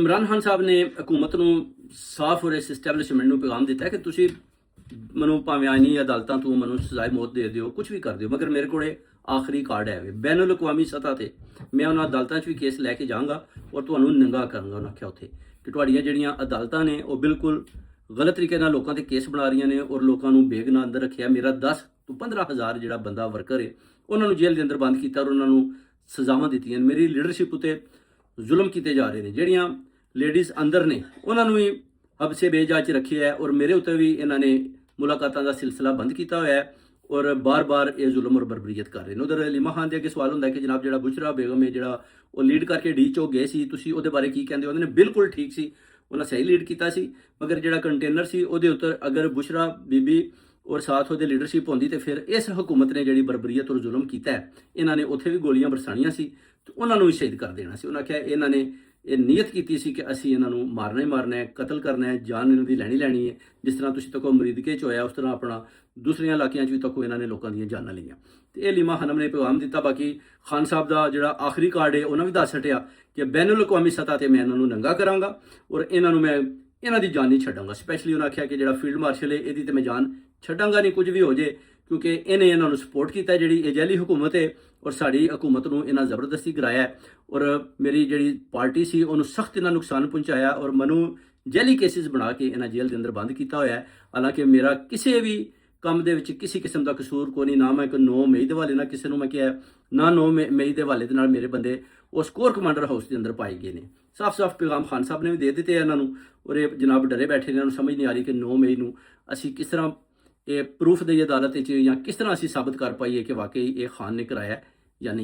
ਇਮਰਾਨ ਖਾਨ ਸਾਹਿਬ ਨੇ ਹਕੂਮਤ ਨੂੰ ਸਾਫ਼ ਔਰ ਇਸ ਐਸਟੈਬਲਿਸ਼ਮੈਂਟ ਨੂੰ ਪੈਗਾਮ ਦਿੱਤਾ ਕਿ ਤੁਸੀਂ ਮੈਨੂੰ ਭਾਵੇਂ ਆਈਨੀ ਅਦਾਲਤਾਂ ਤੋਂ ਮੈਨੂੰ ਸਜ਼ਾਏ ਮੌਤ ਦੇ ਦਿਓ, ਕੁਝ ਵੀ ਕਰ ਦਿਓ, ਮਗਰ ਮੇਰੇ ਕੋਲੇ ਆਖਰੀ ਕਾਰਡ ਹੈ ਬੈਨ ਅਕਵਾਮੀ ਸਤ੍ਹਾ ਤੇ ਮੈਂ ਉਹਨਾਂ ਅਦਾਲਤਾਂ 'ਚ ਵੀ ਕੇਸ ਲੈ ਕੇ ਜਾਵਾਂਗਾ ਔਰ ਤੁਹਾਨੂੰ ਨੰਗਾ ਕਰਾਂਗਾ। ਉਹਨਾਂ ਆਖਿਆ ਉੱਥੇ ਕਿ ਤੁਹਾਡੀਆਂ ਜਿਹੜੀਆਂ ਅਦਾਲਤਾਂ ਨੇ ਉਹ ਬਿਲਕੁਲ ਗਲਤ ਤਰੀਕੇ ਨਾਲ ਲੋਕਾਂ ਤੇ ਕੇਸ ਬਣਾ ਰਹੀਆਂ ਨੇ ਔਰ ਲੋਕਾਂ ਨੂੰ ਬੇਗੁਨਾਹ ਅੰਦਰ ਰੱਖਿਆ। ਮੇਰਾ 10 ਤੋਂ 15,000 ਜਿਹੜਾ ਬੰਦਾ ਵਰਕਰ ਹੈ ਉਹਨਾਂ ਨੂੰ ਜੇਲ੍ਹ ਦੇ ਅੰਦਰ ਬੰਦ ਕੀਤਾ ਔਰ ਉਹਨਾਂ ਨੂੰ ਸਜ਼ਾਵਾਂ ਦਿੱਤੀਆਂ। ਮੇਰੀ ਲੀਡਰਸ਼ਿਪ ਉਤੇ ਜ਼ੁਲਮ ਕੀਤੇ ਜਾ ਰਹੇ ਨੇ। ਜਿਹੜੀਆਂ ਲੇਡੀਜ਼ ਅੰਦਰ ਨੇ ਉਹਨਾਂ ਨੂੰ ਵੀ ਹਬਸੇ ਬੇਜਾ 'ਚ ਰੱਖਿਆ ਹੈ ਔਰ ਮੇਰੇ ਉੱਤੇ ਵੀ ਇਹਨਾਂ ਨੇ ਮੁਲਾਕਾਤਾਂ ਦਾ ਸਿਲਸਿਲਾ ਬੰਦ ਕੀਤਾ ਹੋਇਆ ਹੈ ਔਰ ਬਾਰ-ਬਾਰ ਇਹ ਜ਼ੁਲਮ ਔਰ ਬਰਬਰੀਅਤ ਕਰ ਰਹੇ ਨੇ। ਉਧਰ ਲੀਮਾ ਖਾਨ ਦੇ ਅੱਗੇ ਸਵਾਲ ਹੁੰਦਾ ਕਿ ਜਨਾਬ ਜਿਹੜਾ ਬੁਸ਼ਰਾ ਬੇਗਮ ਹੈ ਜਿਹੜਾ ਉਹ ਲੀਡ ਕਰਕੇ ਡੀ ਚੋ ਗਏ ਸੀ, ਤੁਸੀਂ ਉਹਦੇ ਬਾਰੇ ਕੀ ਕਹਿੰਦੇ ਹੋ? ਉਹਨੇ ਬਿਲਕੁਲ ਠੀਕ ਸੀ, ਉਹਨਾਂ ਸਹੀ ਲੀਡ ਕੀਤਾ ਸੀ, ਮਗਰ ਜਿਹੜਾ ਕੰਟੇਨਰ ਸੀ ਉਹਦੇ ਉੱਤੇ ਅਗਰ ਬੁਸ਼ਰਾ ਬੀਬੀ ਔਰ ਸਾਥ ਉਹਦੇ ਲੀਡਰਸ਼ਿਪ ਹੁੰਦੀ ਤੇ ਫਿਰ ਇਸ ਹਕੂਮਤ ਨੇ ਜਿਹੜੀ ਬਰਬਰੀਅਤ ਔਰ ਜ਼ੁਲਮ ਕੀਤਾ ਹੈ, ਇਹਨਾਂ ਨੇ ਉੱਥੇ ਵੀ ਗੋਲੀਆਂ ਬਰਸਾਣੀਆਂ ਸੀ ਤੇ ਉਹਨਾਂ ਨੂੰ ਵੀ ਸ਼ਹੀਦ ਕਰ ਦੇਣਾ ਸੀ। ਉਹਨਾਂ ਕਿਹਾ ਇਹਨਾਂ ਨੇ ਇਹ ਨੀਅਤ ਕੀਤੀ ਸੀ ਕਿ ਅਸੀਂ ਇਹਨਾਂ ਨੂੰ ਮਾਰਨਾ ਹੀ ਮਾਰਨਾ ਹੈ, ਕਤਲ ਕਰਨਾ ਹੈ, ਜਾਨ ਇਹਨਾਂ ਦੀ ਲੈਣੀ ਹੈ। ਜਿਸ ਤਰ੍ਹਾਂ ਤੁਸੀਂ ਤੱਕੋ ਅਮਰੀਦਕੇ 'ਚ ਹੋਇਆ ਉਸ ਤਰ੍ਹਾਂ ਆਪਣਾ ਦੂਸਰੀਆਂ ਇਲਾਕਿਆਂ 'ਚ ਵੀ ਤੱਕੋ ਇਹਨਾਂ ਨੇ ਲੋਕਾਂ ਦੀਆਂ ਜਾਨਾਂ ਲਈਆਂ। ਤੇ ਇਹ ਲੀਮਾ ਖਾਨਮ ਨੇ ਪੈਗਾਮ ਦਿੱਤਾ। ਬਾਕੀ ਖਾਨ ਸਾਹਿਬ ਦਾ ਜਿਹੜਾ ਆਖਰੀ ਕਾਰਡ ਹੈ ਉਹਨਾਂ ਵੀ ਦੱਸ ਹਟਿਆ ਕਿ ਬੈਨ ਅਕਵਾਮੀ ਸਤ੍ਹਾ ਤੇ ਮੈਂ ਇਹਨਾਂ ਨੂੰ ਨੰਗਾ ਕਰਾਂਗਾ ਔਰ ਇਹਨਾਂ ਨੂੰ ਮੈਂ ਇਹਨਾਂ ਦੀ ਜਾਨ ਨਹੀਂ ਛੱਡਾਂਗਾ। ਸਪੈਸ਼ਲੀ ਉਹਨਾਂ ਆਖਿਆ ਕਿ ਜਿਹੜਾ ਫੀਲਡ ਮਾਰਸ਼ਲ ਹੈ ਇਹਦੀ ਤੇ ਮੈਂ ਜਾਨ ਛੱਡਾਂਗਾ ਨਹੀਂ, ਕੁਝ ਵੀ ਹੋ ਜੇ, ਕਿਉਂਕਿ ਇਹਨੇ ਇਹਨਾਂ ਨੂੰ ਸਪੋਰਟ ਕੀਤਾ। ਜਿਹੜੀ ਇਹ ਜੈਲੀ ਹਕੂਮਤ ਹੈ ਔਰ ਸਾਡੀ ਹਕੂਮਤ ਨੂੰ ਇਹਨਾਂ ਜ਼ਬਰਦਸਤੀ ਕਰਾਇਆ ਔਰ ਮੇਰੀ ਜਿਹੜੀ ਪਾਰਟੀ ਸੀ ਉਹਨੂੰ ਸਖਤ ਇਹਨਾਂ ਨੁਕਸਾਨ ਪਹੁੰਚਾਇਆ ਔਰ ਮੈਨੂੰ ਜੈਲੀ ਕੇਸਿਸ ਬਣਾ ਕੇ ਇਹਨਾਂ ਜੇਲ੍ਹ ਦੇ ਅੰਦਰ ਬੰਦ ਕੀਤਾ ਹੋਇਆ ਹੈ। ਹਾਲਾਂਕਿ ਮੇਰਾ ਕਿਸੇ ਵੀ ਕੰਮ ਦੇ ਵਿੱਚ ਕਿਸੇ ਕਿਸਮ ਦਾ ਕਸੂਰ ਕੋਈ ਨਹੀਂ। ਨਾ ਮੈਂ 9 ਮਈ ਦੇ ਹਵਾਲੇ ਨਾਲ ਕਿਸੇ ਨੂੰ ਮੈਂ ਕਿਹਾ, ਨਾ 9 ਮਈ ਦੇ ਹਵਾਲੇ ਦੇ ਨਾਲ ਮੇਰੇ ਬੰਦੇ ਉਸ ਕੋਰ ਕਮਾਂਡਰ ਹਾਊਸ ਦੇ ਅੰਦਰ ਪਾਏ ਗਏ ਨੇ। ਸਾਫ਼ ਪੈਗਾਮ ਖਾਨ ਸਾਹਿਬ ਨੇ ਵੀ ਦੇ ਦਿੱਤੇ ਇਹਨਾਂ ਨੂੰ ਔਰ ਇਹ ਜਨਾਬ ਡਰੇ ਬੈਠੇ ਨੇ। ਇਹਨਾਂ ਨੂੰ ਸਮਝ ਨਹੀਂ ਆ ਰਹੀ ਕਿ 9 ਮਈ ਨੂੰ ਅਸੀਂ ਕਿਸ ਤਰ੍ਹਾਂ ਇਹ ਪ੍ਰੂਫ ਦੀ ਅਦਾਲਤ ਵਿੱਚ ਜਾਂ ਕਿਸ ਤਰ੍ਹਾਂ ਅਸੀਂ ਸਾਬਤ ਕਰ ਪਾਈਏ ਕਿ ਵਾਕਈ ਇਹ ਖਾਨ ਨੇ ਕਰਾਇਆ ਜਾਂ ਨਹੀਂ।